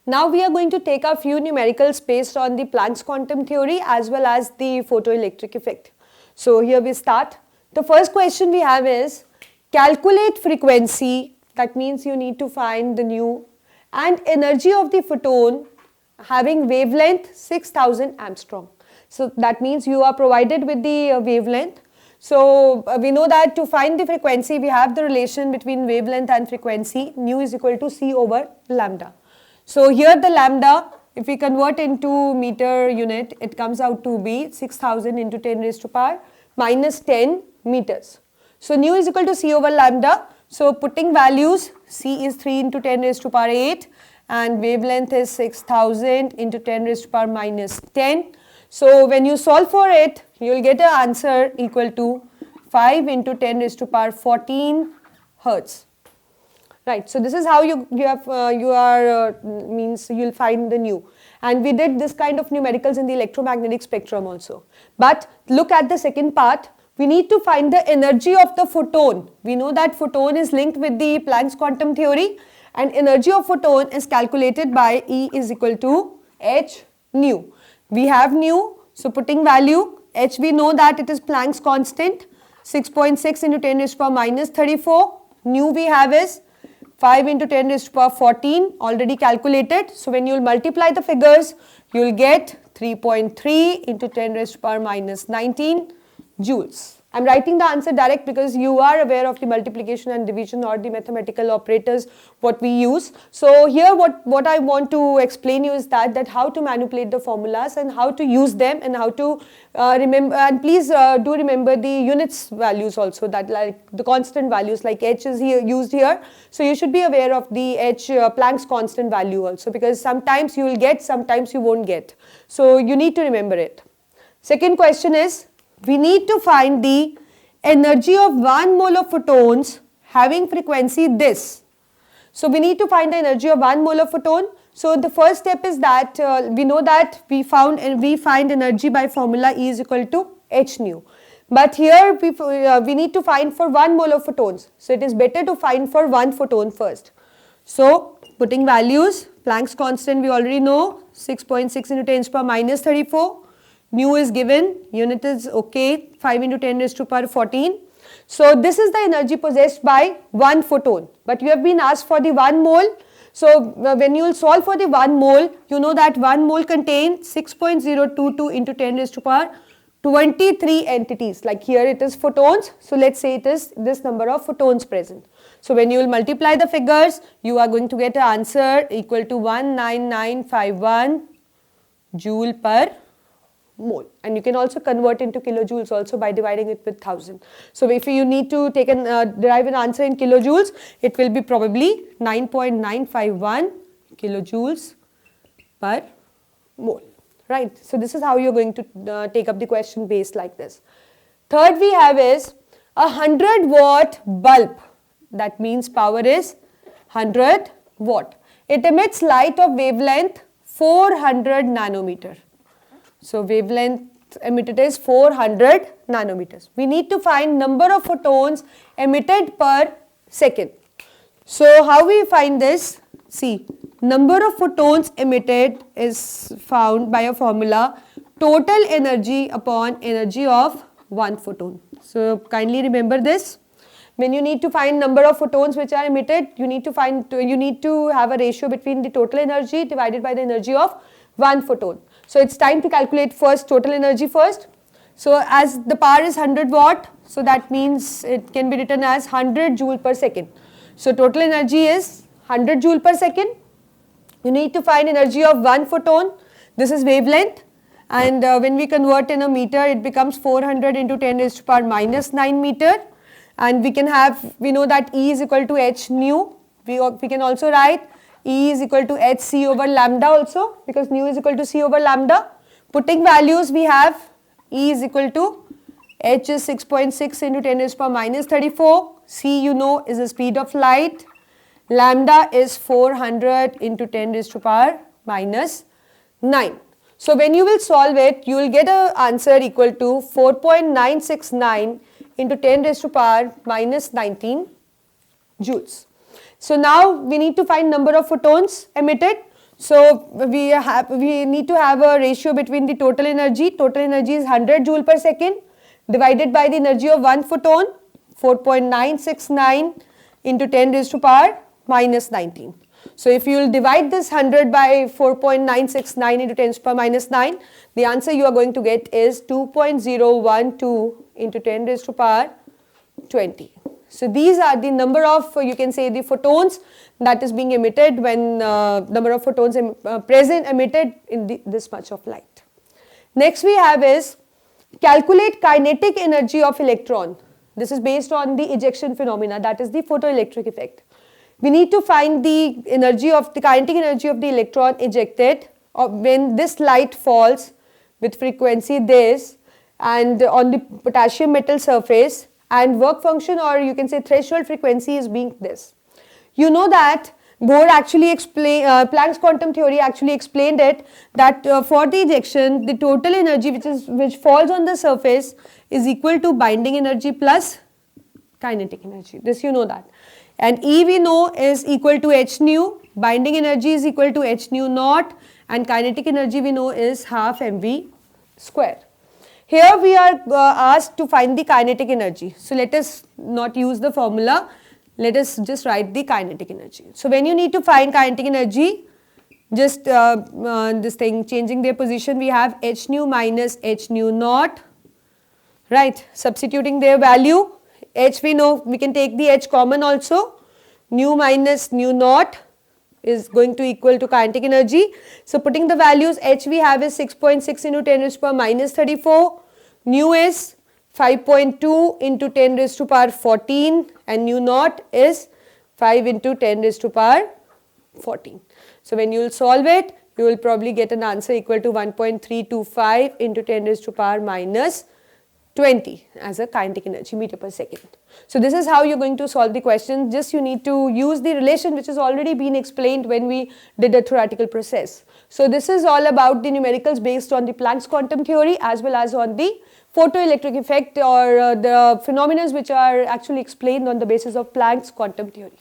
Now we are going to take a few numericals based on the Planck's quantum theory as well as the photoelectric effect. So here we start. The first question we have is calculate frequency, that means you need to find the nu, and energy of the photon having wavelength 6000 Armstrong. So that means you are provided with the wavelength. So we know that to find the frequency we have the relation between wavelength and frequency, nu is equal to c over lambda. So here the lambda, if we convert into meter unit, it comes out to be 6000 into 10 raised to power minus 10 meters. So nu is equal to c over lambda. So putting values, c is 3 into 10 raised to power 8 and wavelength is 6000 into 10 raised to power minus 10. So when you solve for it, you will get an answer equal to 5 into 10 raised to power 14 hertz. Right, so this is how you'll find the nu, and we did this kind of numericals in the electromagnetic spectrum also. But look at the second part. We need to find the energy of the photon. We know that photon is linked with the Planck's quantum theory, and energy of photon is calculated by E is equal to h nu. We have nu, so putting value, h we know that it is Planck's constant, 6.6 into 10 raised to power minus 34. Nu we have is 5 into 10 raised to power 14, already calculated. So when you will multiply the figures, you will get 3.3 into 10 raised to power minus 19 joules. I am writing the answer direct because you are aware of the multiplication and division or the mathematical operators what we use. So here what I want to explain you is that how to manipulate the formulas and how to use them and how to remember, and please do remember the units values also, that like the constant values like h is here used here. So you should be aware of the h Planck's constant value also, because sometimes you will get, sometimes you won't get. So you need to remember it. Second question is, we need to find the energy of 1 mole of photons having frequency this. So we need to find the energy of 1 mole of photon. So the first step is that we know that we find energy by formula E is equal to h nu. But here we need to find for 1 mole of photons. So it is better to find for 1 photon first. So putting values, Planck's constant we already know, 6.6 into 10 raised to power minus 34. Nu is given, unit is okay, 5 into 10 raised to power 14. So this is the energy possessed by 1 photon, but you have been asked for the 1 mole. So when you will solve for the 1 mole, you know that 1 mole contains 6.022 into 10 raised to power 23 entities, like here it is photons. So let's say it is this number of photons present. So when you will multiply the figures, you are going to get an answer equal to 19951 joule per mole, and you can also convert into kilojoules also by dividing it with 1000. So if you need to take an derive an answer in kilojoules, it will be probably 9.951 kilojoules per mole, right? So this is how you are going to take up the question based like this. Third we have is a 100-watt bulb, that means power is 100 watt. It emits light of wavelength 400 nanometer. So wavelength emitted is 400 nanometers. We need to find number of photons emitted per second. So how we find this? See, number of photons emitted is found by a formula total energy upon energy of 1 photon. So kindly remember this. When you need to find number of photons which are emitted, you need to have a ratio between the total energy divided by the energy of 1 photon. So it's time to calculate first total energy first. So as the power is 100 watt, so that means it can be written as 100 joule per second. So total energy is 100 joule per second. You need to find energy of 1 photon. This is wavelength, and when we convert in a meter, it becomes 400 into 10 raised to power minus 9 meter. And we know that E is equal to h nu. We can also write E is equal to h c over lambda also, because nu is equal to c over lambda. Putting values, we have E is equal to h is 6.6 into 10 raised to power minus 34. C you know is the speed of light. Lambda is 400 into 10 raised to power minus 9. So when you will solve it, you will get an answer equal to 4.969 into 10 raised to power minus 19 joules. So now we need to find number of photons emitted. So we need to have a ratio between the total energy. Total energy is 100 joule per second divided by the energy of one photon, 4.969 into 10 raised to power minus 19. So if you will divide this 100 by 4.969 into 10 to the power minus 9, the answer you are going to get is 2.012 into 10 raised to power 20. So these are the number of, you can say, the photons that is being emitted when number of photons present emitted in this much of light. Next we have is calculate kinetic energy of electron. This is based on the ejection phenomena, that is the photoelectric effect. We need to find the energy of the kinetic energy of the electron ejected when this light falls with frequency this and on the potassium metal surface, and work function, or you can say threshold frequency, is being this. You know that Bohr actually explained, Planck's quantum theory actually explained it, that for the ejection the total energy which falls on the surface is equal to binding energy plus kinetic energy. This you know that. And E we know is equal to h nu, binding energy is equal to h nu naught, and kinetic energy we know is half mv square. Here we are asked to find the kinetic energy. So let us not use the formula, let us just write the kinetic energy. So when you need to find kinetic energy, just this thing changing their position, we have h nu minus h nu naught, right, substituting their value. H we know, we can take the h common also, nu minus nu naught is going to equal to kinetic energy. So putting the values, h we have is 6.6 into 10 raised to power minus 34, nu is 5.2 into 10 raised to power 14, and nu naught is 5 into 10 raised to power 14. So when you will solve it, you will probably get an answer equal to 1.325 into 10 raised to power minus 20 as a kinetic energy meter per second. So this is how you are going to solve the question. Just you need to use the relation which has already been explained when we did a theoretical process. So this is all about the numericals based on the Planck's quantum theory as well as on the photoelectric effect or the phenomena which are actually explained on the basis of Planck's quantum theory.